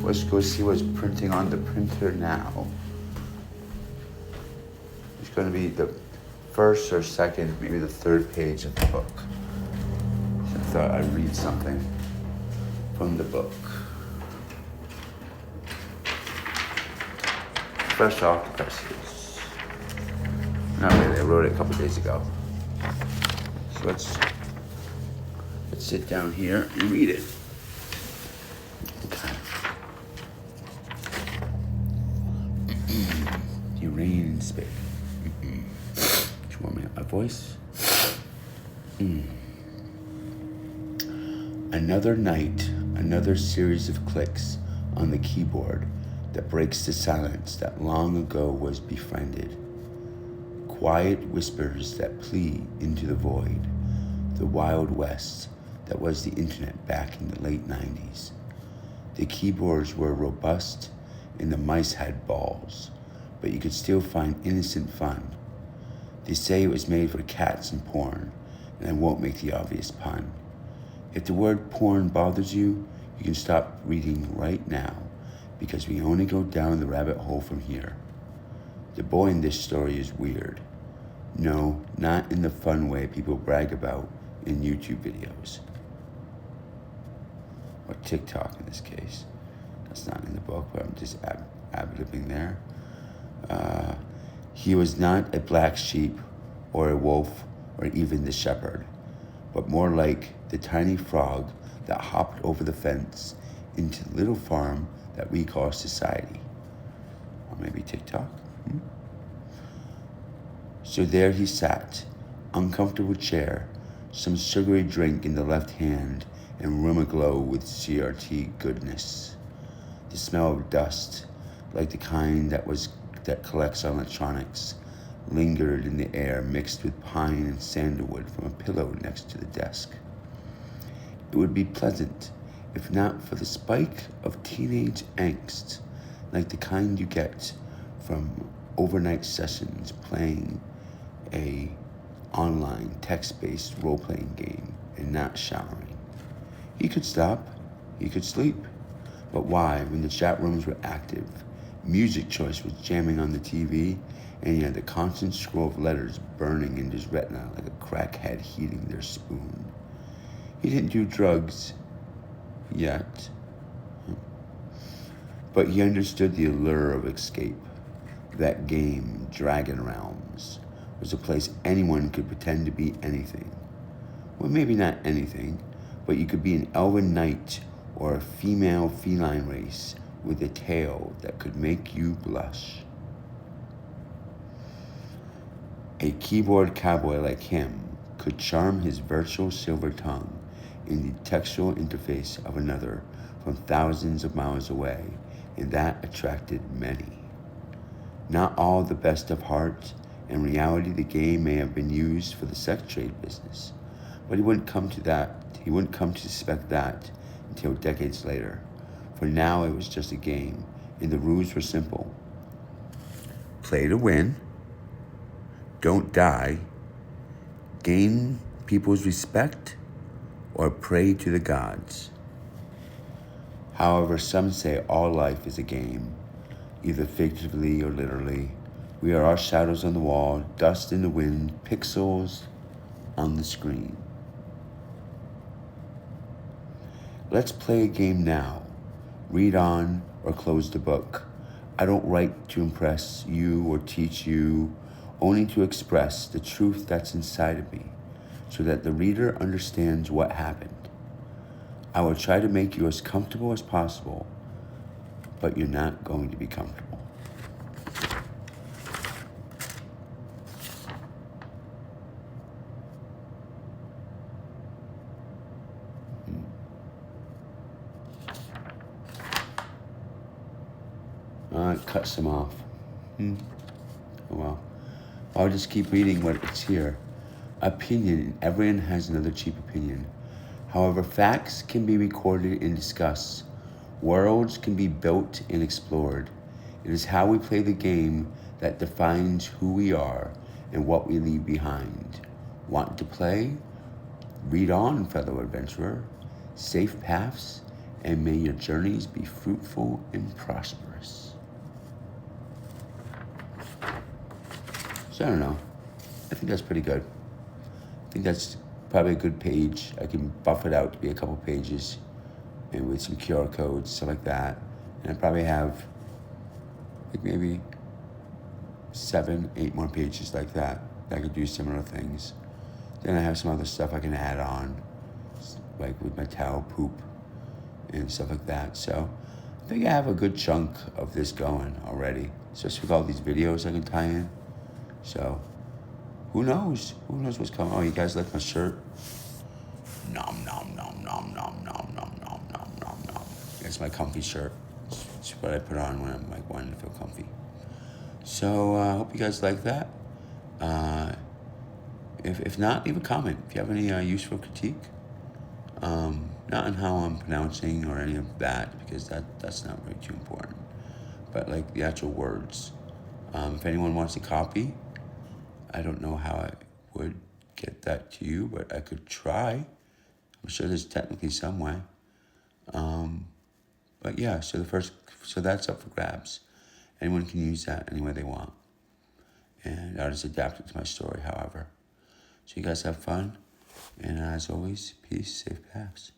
Let's go see what's printing on the printer now. It's going to be the first or second, maybe the third page of the book. So I thought I'd read something from the book. Fresh off the presses. Not really, I wrote it a couple days ago. So let's sit down here and read it. Okay. You reign in space. Just warm me up my voice. Another night, another series of clicks on the keyboard that breaks the silence that long ago was befriended. Quiet whispers that plead into the void, the Wild West that was the internet back in the late 90s. The keyboards were robust and the mice had balls, but you could still find innocent fun. They say it was made for cats and porn, and I won't make the obvious pun. If the word porn bothers you, you can stop reading right now, because we only go down the rabbit hole from here. The boy in this story is weird. No, not in the fun way people brag about in YouTube videos. Or TikTok in this case. That's not in the book, but I'm just ad-libbing there. He was not a black sheep or a wolf or even the shepherd, but more like the tiny frog that hopped over the fence into the little farm that we call society. Or maybe TikTok. So there he sat, uncomfortable chair, some sugary drink in the left hand, and room aglow with CRT goodness. The smell of dust, like the kind that collects on electronics, lingered in the air mixed with pine and sandalwood from a pillow next to the desk. It would be pleasant, if not for the spike of teenage angst, like the kind you get from overnight sessions playing a online text-based role-playing game and not showering. He could stop, he could sleep, but why when the chat rooms were active, music choice was jamming on the TV, and he had the constant scroll of letters burning in his retina like a crackhead heating their spoon. He didn't do drugs yet, but he understood the allure of escape. That game, Dragon Realms, was a place anyone could pretend to be anything. Well, maybe not anything, but you could be an elven knight or a female feline race with a tail that could make you blush. A keyboard cowboy like him could charm his virtual silver tongue in the textual interface of another from thousands of miles away, and that attracted many. Not all the best of heart. In reality, the game may have been used for the sex trade business, but he wouldn't come to suspect that until decades later. For now, it was just a game, and the rules were simple. Play to win, don't die, gain people's respect, or pray to the gods. However, some say all life is a game, either figuratively or literally. We are our shadows on the wall, dust in the wind, pixels on the screen. Let's play a game now. Read on or close the book. I don't write to impress you or teach you, only to express the truth that's inside of me, so that the reader understands what happened. I will try to make you as comfortable as possible, but you're not going to be comfortable. It cuts them off. Oh well. I'll just keep reading what it's here. Opinion. Everyone has another cheap opinion. However, facts can be recorded and discussed. Worlds can be built and explored. It is how we play the game that defines who we are and what we leave behind. Want to play? Read on, fellow adventurer. Safe paths and may your journeys be fruitful and prosperous. So I don't know. I think that's pretty good. I think that's probably a good page. I can buff it out to be a couple pages and with some QR codes, stuff like that. And I probably have like maybe 7, 8 more pages like that I could do similar things. Then I have some other stuff I can add on, like with my towel poop and stuff like that. So I think I have a good chunk of this going already, especially with all these videos I can tie in. So who knows? Who knows what's coming? Oh, you guys like my shirt? Nom nom nom nom nom nom nom nom nom nom nom. It's my comfy shirt. It's what I put on when I'm like wanting to feel comfy. So I hope you guys like that. If not, leave a comment. If you have any useful critique, not on how I'm pronouncing or any of that, because that's not really too important. But like the actual words. If anyone wants a copy, I don't know how I would get that to you, but I could try. I'm sure there's technically some way. But yeah, so that's up for grabs. Anyone can use that any way they want. And I'll just adapt it to my story, however. So you guys have fun. And as always, peace, safe paths.